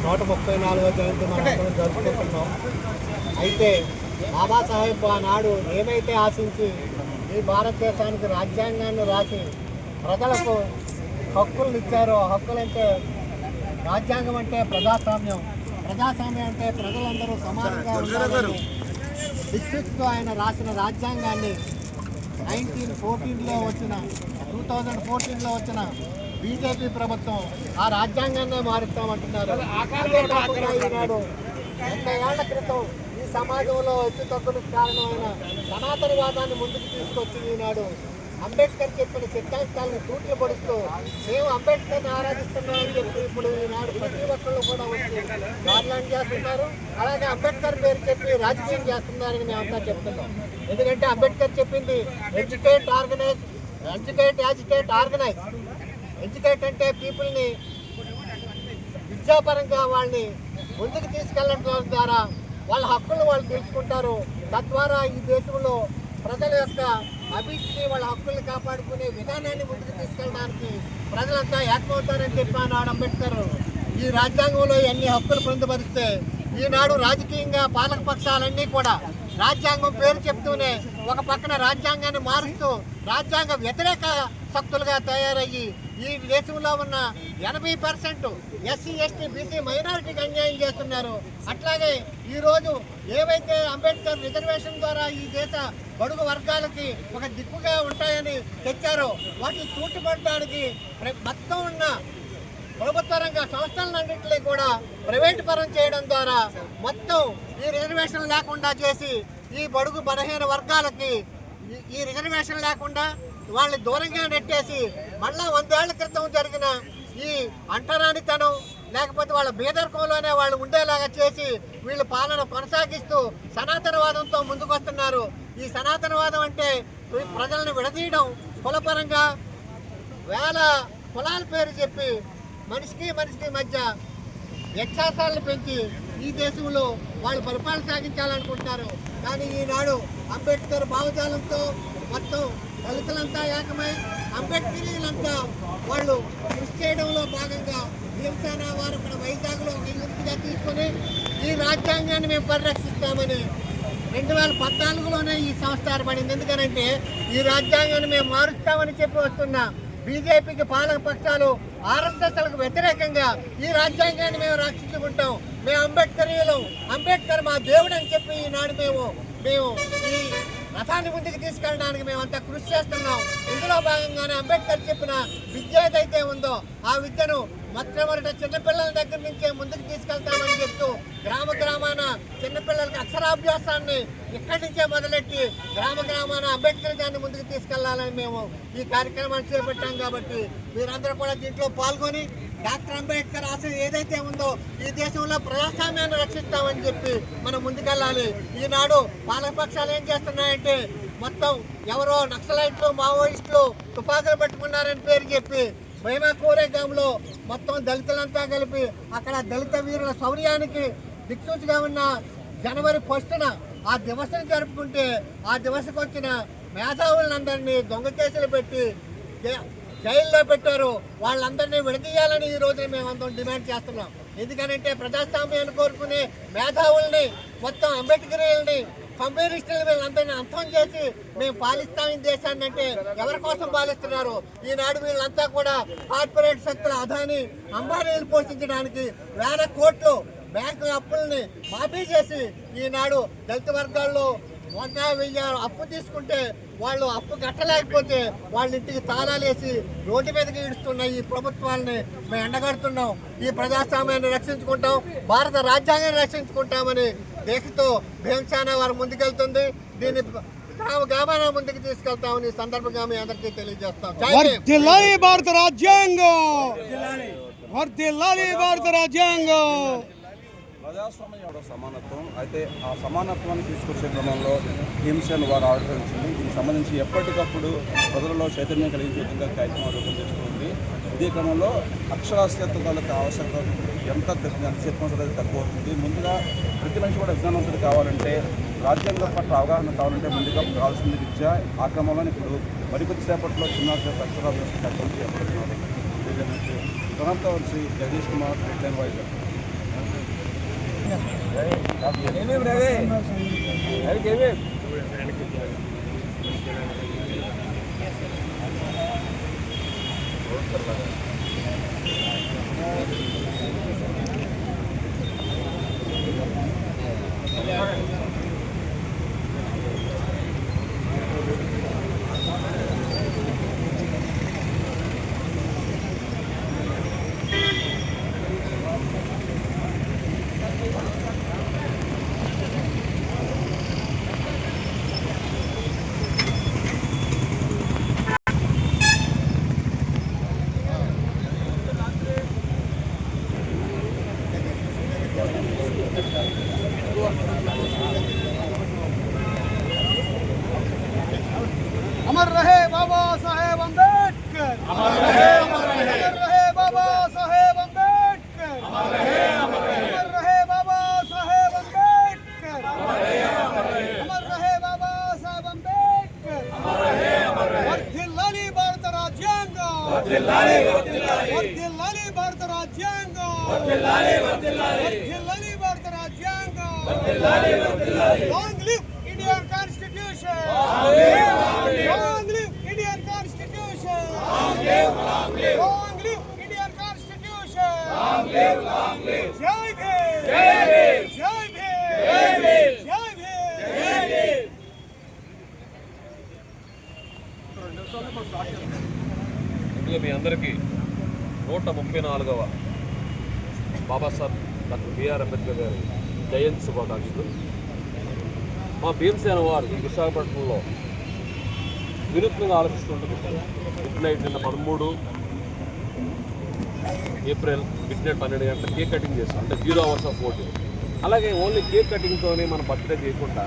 134వ జయంతి మనం జరుపుకుంటున్నాం. అయితే బాబాసాహెబ్ ఆనాడు ఏమైతే ఆశించి ఈ భారతదేశానికి రాజ్యాంగాన్ని రాసి ప్రజలకు హక్కులను ఇచ్చారో, హక్కులంటే రాజ్యాంగం అంటే ప్రజాస్వామ్యం, ప్రజాస్వామ్యం అంటే ప్రజలందరూ సమానంగా ఉండాలని దిక్సూచితో ఆయన రాసిన రాజ్యాంగాన్ని 2014లో వచ్చిన బీజేపీ ప్రభుత్వం ఆ రాజ్యాంగాన్నే మారుస్తామంటున్నారు. ఈనాడు 80 ఏళ్ల క్రితం ఈ సమాజంలో హెచ్చుతగ్గులకు కారణమైన సనాతనవాదాన్ని ముందుకు తీసుకొచ్చి ఈనాడు అంబేద్కర్ చెప్పిన సిద్ధాంతాలను తూట్లు పడుతూ మేము అంబేద్కర్ని ఆరాధిస్తున్నామని చెప్పి ఇప్పుడు ఈనాడు ప్రతి ఒక్కళ్ళు కూడా వచ్చి పార్లమెంట్ చేస్తున్నారు. అలాగే అంబేద్కర్ పేరు చెప్పి రాజకీయం చేస్తున్నారని మేమంతా చెప్తున్నాం. ఎందుకంటే అంబేద్కర్ చెప్పింది educate, organise, agitate, organise. Educate అంటే పీపుల్ని విద్యాపరంగా వాళ్ళని ముందుకు తీసుకెళ్ళడం ద్వారా వాళ్ళ హక్కులు వాళ్ళు తెలుసుకుంటారు. తద్వారా ఈ దేశంలో ప్రజల యొక్క అభివృద్ధిని, వాళ్ళ హక్కుల్ని కాపాడుకునే విధానాన్ని ముందుకు తీసుకెళ్ళడానికి ప్రజలంతా ఏకమవుతారని చెప్పాడు అంబేద్కర్. ఈ రాజ్యాంగంలో ఎన్ని హక్కులు పొందుపరిస్తే ఈనాడు రాజకీయంగా పాలక పక్షాలన్నీ కూడా రాజ్యాంగం పేరు చెప్తూనే ఒక పక్కన రాజ్యాంగాన్ని మారుస్తూ రాజ్యాంగ వ్యతిరేక శక్తులుగా తయారయ్యి ఈ దేశంలో ఉన్న 80% ఎస్సీ, ఎస్టీ, బీసీ మైనారిటీకి అన్యాయం చేస్తున్నారు. అట్లాగే ఈరోజు ఏవైతే అంబేద్కర్ రిజర్వేషన్ ద్వారా ఈ దేశ బడుగు వర్గాలకి ఒక దిక్కుగా ఉంటాయని తెచ్చారో వాటిని తూట్టుపడడానికి మొత్తం ఉన్న ప్రభుత్వ రంగ సంస్థలన్నింటినీ కూడా ప్రైవేటు పరం చేయడం ద్వారా మొత్తం ఈ రిజర్వేషన్ లేకుండా చేసి ఈ బడుగు బలహీన వర్గాలకి ఈ రిజర్వేషన్ లేకుండా వాళ్ళని దూరంగా నెట్టేసి మళ్ళా 100 ఏళ్ల క్రితం జరిగిన ఈ అంటరానితనం లేకపోతే వాళ్ళ బేదరికంలోనే వాళ్ళు ఉండేలాగా చేసి వీళ్ళు పాలన కొనసాగిస్తూ సనాతనవాదంతో ముందుకు వస్తున్నారు. ఈ సనాతనవాదం అంటే ప్రజలను విడదీయడం, కులపరంగా వేల కులాల పేరు చెప్పి మనిషికి మధ్య వ్యత్యాసాలను పెంచి ఈ దేశంలో వాళ్ళు పరిపాలన సాగించాలనుకుంటున్నారు. కానీ ఈనాడు అంబేద్కర్ భావజాలంతో మొత్తం దళితులంతా ఏకమై అంబేద్కరీలంతా వాళ్ళు కృషి చేయడంలో భాగంగా భీమసేన వారు ఇక్కడ వైజాగ్లో యూనిట్గా తీసుకొని ఈ రాజ్యాంగాన్ని మేము పరిరక్షిస్తామని 2014లోనే ఈ సంస్థ ఏర్పడింది. ఎందుకనంటే ఈ రాజ్యాంగాన్ని మేము మారుస్తామని చెప్పి వస్తున్న బీజేపీకి పాలక పక్షాలు ఆర్ఎస్ఎస్లకు వ్యతిరేకంగా ఈ రాజ్యాంగాన్ని మేము రక్షించుకుంటాం, మేము అంబేద్కరీయులు, అంబేద్కర్ మా దేవుడు అని చెప్పి ఈనాడు మేము ఈ రథాన్ని ముందుకు తీసుకెళ్ళడానికి మేమంతా కృషి చేస్తున్నాం. ఇందులో భాగంగానే అంబేద్కర్ చెప్పిన విద్య ఏదైతే ఉందో ఆ విద్యను మొట్టమొదట చిన్నపిల్లల దగ్గర నుంచే ముందుకు తీసుకెళ్తామని చెప్తూ గ్రామాన చిన్నపిల్లలకి అక్షరాభ్యాసాన్ని ఇక్కడి నుంచే మొదలెట్టి గ్రామాన అంబేద్కర్ దాన్ని ముందుకు తీసుకెళ్లాలని మేము ఈ కార్యక్రమాన్ని చేపట్టాం. కాబట్టి మీరందరూ కూడా దీంట్లో పాల్గొని డాక్టర్ అంబేద్కర్ ఆశయం ఏదైతే ఉందో ఈ దేశంలో ప్రజాస్వామ్యాన్ని రక్షిస్తామని చెప్పి మనం ముందుకెళ్ళాలి. ఈనాడు పాలకపక్షాలు ఏం చేస్తున్నాయంటే మొత్తం ఎవరో నక్సలైట్లు, మావోయిస్టులు తుపాకులు పట్టుకున్నారని పేరు చెప్పి భీమా కోరేగాంలో మొత్తం దళితులంతా కలిపి అక్కడ దళిత వీరుల శౌర్యానికి దిక్సూచిగా ఉన్న జనవరి 1న ఆ దివసను జరుపుకుంటే ఆ దివసకు వచ్చిన మేధావులందరినీ దొంగ కేసులు పెట్టి జైల్లో పెట్టారు. వాళ్ళందరినీ విడదీయాలని ఈ రోజు మేమందరం డిమాండ్ చేస్తున్నాం. ఎందుకనంటే ప్రజాస్వామ్యాన్ని కోరుకునే మేధావుల్ని మొత్తం అంబేద్కరీయుల్ని కమ్యూనిస్టులు వీళ్ళందరినీ అంతం చేసి మేము పాలిస్తాం ఈ దేశాన్ని అంటే ఎవరి కోసం పాలిస్తున్నారు? ఈనాడు వీళ్ళంతా కూడా కార్పొరేట్ శక్తుల అదాని, అంబానీలు పోషించడానికి వేల కోట్లు బ్యాంకు అప్పుల్ని మాఫీ చేసి ఈనాడు దళిత వర్గాల్లో 150 అప్పు తీసుకుంటే వాళ్ళు అప్పు కట్టలేకపోతే వాళ్ళ ఇంటికి తాళాలు వేసి రోడ్డు మీదకి ఈడుస్తున్న ఈ ప్రభుత్వాలని మేము ఎండగడుతున్నాం. ఈ ప్రజాస్వామ్యాన్ని రక్షించుకుంటాం, భారత రాజ్యాంగాన్ని రక్షించుకుంటామని దేశంతో భీమసేన వారు ముందుకెళ్తుంది. దీన్ని గ్రామాన ముందుకు తీసుకెళ్తామని సందర్భంగా మీ అందరికీ తెలియజేస్తాం. భారత రాజ్యాంగం, భారత రాజ్యాంగం. ప్రజాస్వామ్యంలో సమానత్వం అయితే ఆ సమానత్వాన్ని తీసుకొచ్చే క్రమంలో భీమసేన వారు ఆవిష్కరించింది. దీనికి సంబంధించి ఎప్పటికప్పుడు ప్రజలలో చైతన్యం కలిగించే విధంగా కార్యక్రమాలు రూపొందిస్తుంది. ఇదే క్రమంలో అక్షరాస్యత వాళ్ళకి ఆవశ్యకత ఎంత తక్కువ అవుతుంది. ముందుగా ప్రతి మనిషి కూడా విజ్ఞానవంతుడు కావాలంటే, రాజ్యాంగం పట్ల అవగాహన కావాలంటే ముందుగా కావాల్సింది విద్య. ఆ క్రమంలో ఇప్పుడు మరికొద్దిసేపట్లో చిన్న అక్షరాభ్యాసం చేపడుతున్నారు. ప్రణాంతవలసి జగదీష్ కుమార్, వైజాగ్. अमर रहे बाबा साहेब अम्बेडकर, अमर रहे बाबा साहेब अम्बेडकर, अमर रहे बाबा साहेब अम्बेडकर, अमर रहे Baba Saheb Ambedkar, वर्धिल्लाली Bharat राज्यांगं, वर्धिल्लाली Bharat राज्यांगं, वर्धिल्लाली Bharat राज्यांगं, long live Indian Constitution, long live Indian Constitution, long live Indian Constitution, Jai Bhim, Jai Bhim, Jai Bhim, Jai Bhim. ముందుగా మీ అందరికీ 134వ బాబాసాహెబ్ డాక్టర్ బిఆర్ అంబేద్కర్ గారి జయంతి శుభాకాంక్షలు. మా భీమసేన వారు ఈ విశాఖపట్నంలో వినూత్నంగా ఆలోచిస్తుంటుంది. మిడ్ నైట్ నిన్న 13 ఏప్రిల్ మిడ్ నైట్ 12 గంటల కేక్ కటింగ్ చేస్తాం, అంటే 0 hours of voting. అలాగే ఓన్లీ కేక్ కటింగ్తోనే మనం బర్త్డే చేయకుండా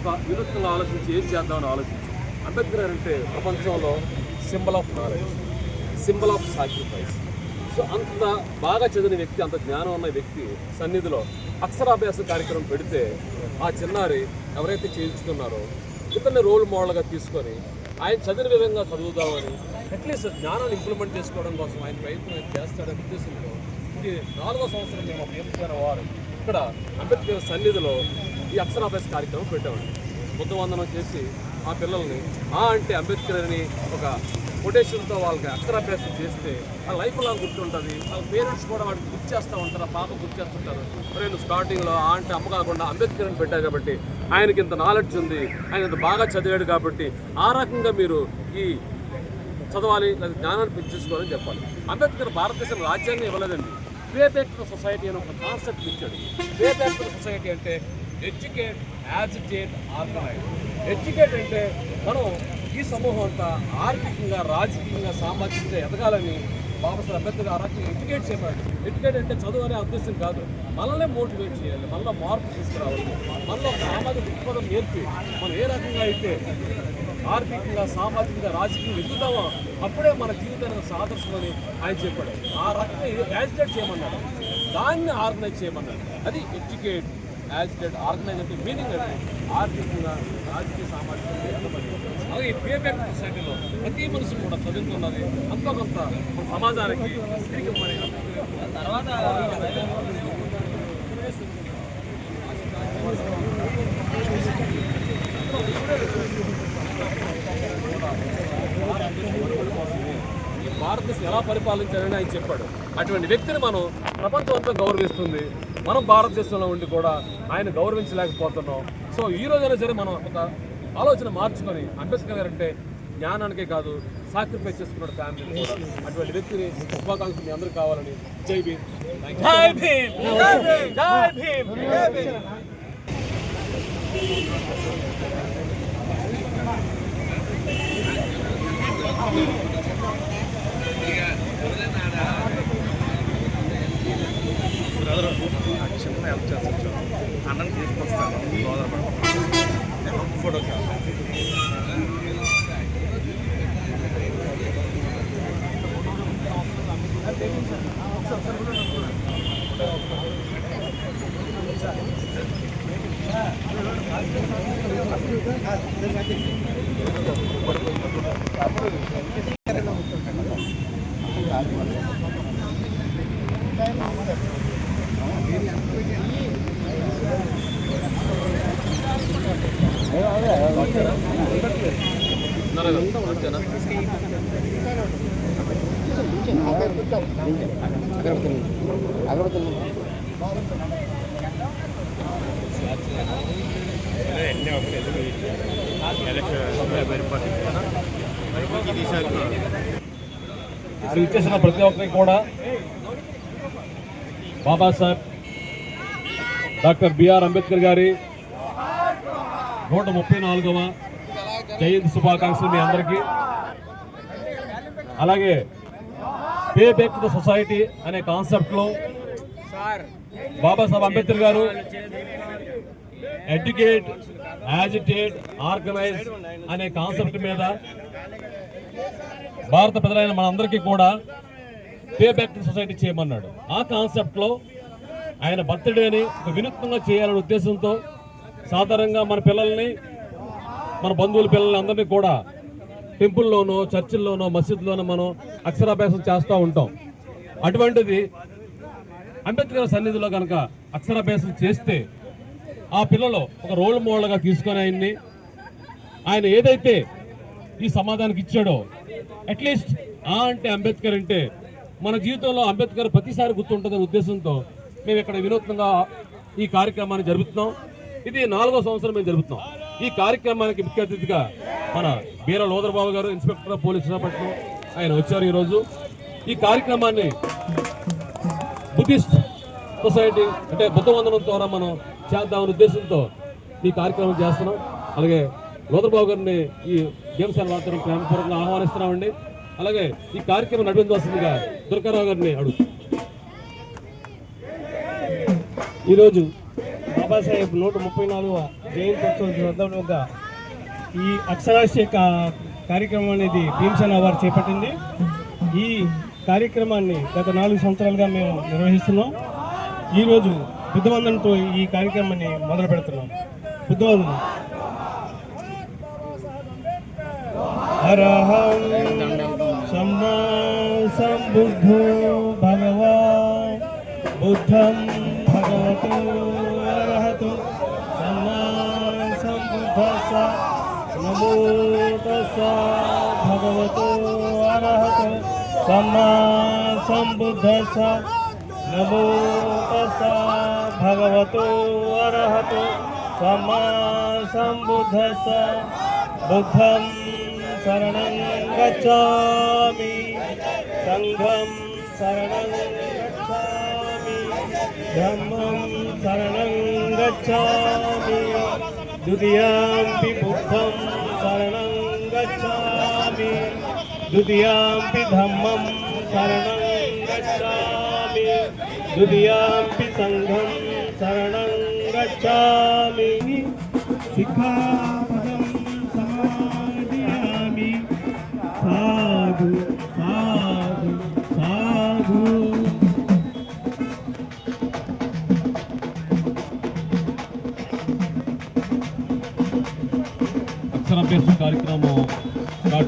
ఒక వినూత్నంగా ఆలోచించి ఏం చేద్దామని ఆలోచించాం. అంబేద్కర్ అంటే ప్రపంచంలో symbol of knowledge, symbol of sacrifice. So అంత బాగా చదివిన వ్యక్తి, అంత జ్ఞానం ఉన్న వ్యక్తి సన్నిధిలో అక్షరాభ్యాస కార్యక్రమం పెడితే ఆ చిన్నారి ఎవరైతే చేయించుకున్నారో ఇతన్ని రోల్ మోడల్గా తీసుకొని ఆయన చదివిన విధంగా చదువుదామని అట్లీస్ట్ జ్ఞానాన్ని ఇంప్లిమెంట్ చేసుకోవడం కోసం ఆయన ప్రయత్నం చేస్తాడనే ఉద్దేశంతో ఇది 4వ సంవత్సరం మేము భీమసేన వారు ఇక్కడ అంబేద్కర్ సన్నిధిలో ఈ అక్షరాభ్యాస కార్యక్రమం పెట్టామండి. బుద్ధవందనం చేసి ఆ పిల్లల్ని అంటే అంబేద్కర్ అని ఒక కొటేషన్తో వాళ్ళకి అక్షరాభ్యాసం చేస్తే ఆ లైఫ్ లాంగ్ గుర్తుంటుంది. వాళ్ళ పేరెంట్స్ కూడా వాడికి గుర్తు చేస్తూ ఉంటారు, ఆ పాప గుర్తు చేస్తుంటారు. నేను స్టార్టింగ్లో అంటే అమ్మ కాకుండా అంబేద్కర్ అని పెట్టారు కాబట్టి ఆయనకి ఇంత నాలెడ్జ్ ఉంది, ఆయన ఇంత బాగా చదివాడు కాబట్టి ఆ రకంగా మీరు ఈ చదవాలి లేదా జ్ఞానాన్ని పెంచేసుకోవాలని చెప్పాలి. అంబేద్కర్ భారతదేశం రాజ్యాంగం ఇవ్వలేదండి, పే బ్యాక్ టు సొసైటీ అని ఒక కాన్సెప్ట్ ఇచ్చాడు. పే బ్యాక్ టు సొసైటీ అంటే ఎడ్యుకేట్, యాజిటేట్, ఆర్గనైజ్. ఎడ్యుకేట్ అంటే మనం ఈ సమూహం అంతా ఆర్థికంగా, రాజకీయంగా, సామాజికంగా ఎదగాలని బాబాసాహెబ్ అంబేద్కర్ ఆ రకంగా ఎడ్యుకేట్ చేయమన్నాడు. ఎడ్యుకేట్ అంటే చదువు అనే ఉద్దేశం కాదు, మనల్నే మోటివేట్ చేయాలి, మనలో మార్పు తీసుకురావాలి, మనలో సామాజిక దృక్పథం నేర్పి మనం ఏ రకంగా అయితే ఆర్థికంగా, సామాజికంగా, రాజకీయంగా ఎదుగుతామో అప్పుడే మన జీవితానికి సాదర్శమని ఆయన చెప్పాడు. ఆ రకంగా యాజిటేట్ చేయమన్నాడు, దాన్ని ఆర్గనైజ్ చేయమన్నాడు. అది ఎడ్యుకేట్, యాజిటేట్, ఆర్గనైజ్ అంటే మీనింగ్ అంటే ఆర్థికంగా, రాజకీయ, సామాజికంగా ఎదగమని. అలాగే ఈ పే బ్యాక్ సొసైటీలో ప్రతి మనిషి కూడా చదువుతున్నది అంత కొంత మన సమాజానికి తిరిగి మరి తర్వాత ఈ భారతదేశం ఎలా పరిపాలించాలని ఆయన చెప్పాడు. అటువంటి వ్యక్తిని మనం ప్రపంచం అంతా గౌరవిస్తుంది, మనం భారతదేశంలో ఉండి కూడా ఆయన గౌరవించలేకపోతున్నాం. సో ఈ రోజైనా సరే మనం ఒక ఆలోచన మార్చుకొని అంబేద్కర్ గారు అంటే జ్ఞానానికే కాదు సాక్రిఫైస్ చేసుకున్నాడు ఫ్యామిలీ కూడా. అటువంటి వ్యక్తిని శుభాకాంక్షలు మీ అందరూ కావాలని. జై భీమ్, జై భీమ్, జై భీమ్, జై భీమ్. చిన్న హెల్ప్ చేస్తాను, అన్నం తీసుకొస్తాను, ఫోటో ఇచ్చేసిన ప్రతి ఒక్కరికి కూడా బాబాసాహెబ్ డాక్టర్ బిఆర్ అంబేద్కర్ గారి 134వ జయంతి శుభాకాంక్షలు మీ అందరికీ. అలాగే pay back to the society అనే కాన్సెప్ట్లో బాబాసాహెబ్ అంబేద్కర్ గారు ఎడ్యుకేట్, యాజిటేట్, ఆర్గనైజ్ అనే కాన్సెప్ట్ మీద భారత ప్రజలైన మనందరికీ కూడా పే బ్యాక్ టు సొసైటీ చేయమన్నాడు. ఆ కాన్సెప్ట్లో ఆయన బర్త్డేని ఒక వినూత్నంగా చేయాలనే ఉద్దేశంతో సాధారణంగా మన పిల్లల్ని, మన బంధువుల పిల్లల్ని అందరినీ కూడా టెంపుల్లోనో, చర్చిల్లోనో, మసీదులోనో మనం అక్షరాభ్యాసం చేస్తూ ఉంటాం. అటువంటిది అంబేద్కర్ సన్నిధిలో కనుక అక్షరాభ్యాసం చేస్తే ఆ పిల్లలు ఒక రోల్ మోడల్గా తీసుకొని ఆయన ఏదైతే ఈ సమాజానికి ఇచ్చాడో, అట్లీస్ట్ అంటే అంబేద్కర్ అంటే మన జీవితంలో అంబేద్కర్ ప్రతిసారి గుర్తుంటుందనే ఉద్దేశంతో మేము ఇక్కడ వినూత్నంగా ఈ కార్యక్రమాన్ని జరుపుతున్నాం. ఇది 4వ సంవత్సరం మేము జరుపుతున్నాం. ఈ కార్యక్రమానికి ముఖ్య అతిథిగా మన బీర లోదరబాబు గారు, ఇన్స్పెక్టర్ ఆఫ్ పోలీస్ విశాఖపట్నం, ఆయన వచ్చారు ఈరోజు. ఈ కార్యక్రమాన్ని బుద్ధిస్ట్ సొసైటీ అంటే బుద్ధ వందనం ద్వారా మనం చేద్దామనే ఉద్దేశంతో ఈ కార్యక్రమం చేస్తున్నాం. అలాగే లోదరబాబు గారిని ఈ గేమ్స్ వాతావరణం ప్రేమపూర్వకంగా ఆహ్వానిస్తున్నామండి. అలాగే ఈ కార్యక్రమం నడిపించవలసిందిగా దుర్గారావు గారిని అడుగు. ఈరోజు బాబాసాహెబ్ 134వ జయంతి ఉత్సవం సందర్భంగా ఈ అక్షరాస్య కార్యక్రమం అనేది భీమసేన వారు చేపట్టింది. ఈ కార్యక్రమాన్ని గత 4 సంవత్సరాలుగా మేము నిర్వహిస్తున్నాం. ఈరోజు బుద్ధవందనంతో ఈ కార్యక్రమాన్ని మొదలు పెడుతున్నాం. బుద్ధవందనం. అరహం సమ్మా సంబుద్ధో భగవాన్ బుద్ధం భగవతో అర్హతో సమ్మా సంబుద్ధస్స నమో తస్స భగవతో అర్హతో సమ్మా సంబుద్ధస్స నమో తస్స భగవతో అర్హతో సమ్మా సంబుద్ధస్స బుద్ధం శరణం గచ్ఛామి సంఘం శరణం గచ్ఛామి ధమ్మం శరణం గచ్ఛామి ద్వితీయాంపి బుద్ధం శరణం గచ్ఛామి ద్వితీయాంపి ధమ్మం శరణం గచ్ఛామి ద్వితీయాంపి సంఘం శరణం గచ్ఛామి సిక్ఖాపదం సమాదియామి సాధు సాధు సాధు. అక్షరాభ్యాసం కార్యక్రమం స్టార్ట్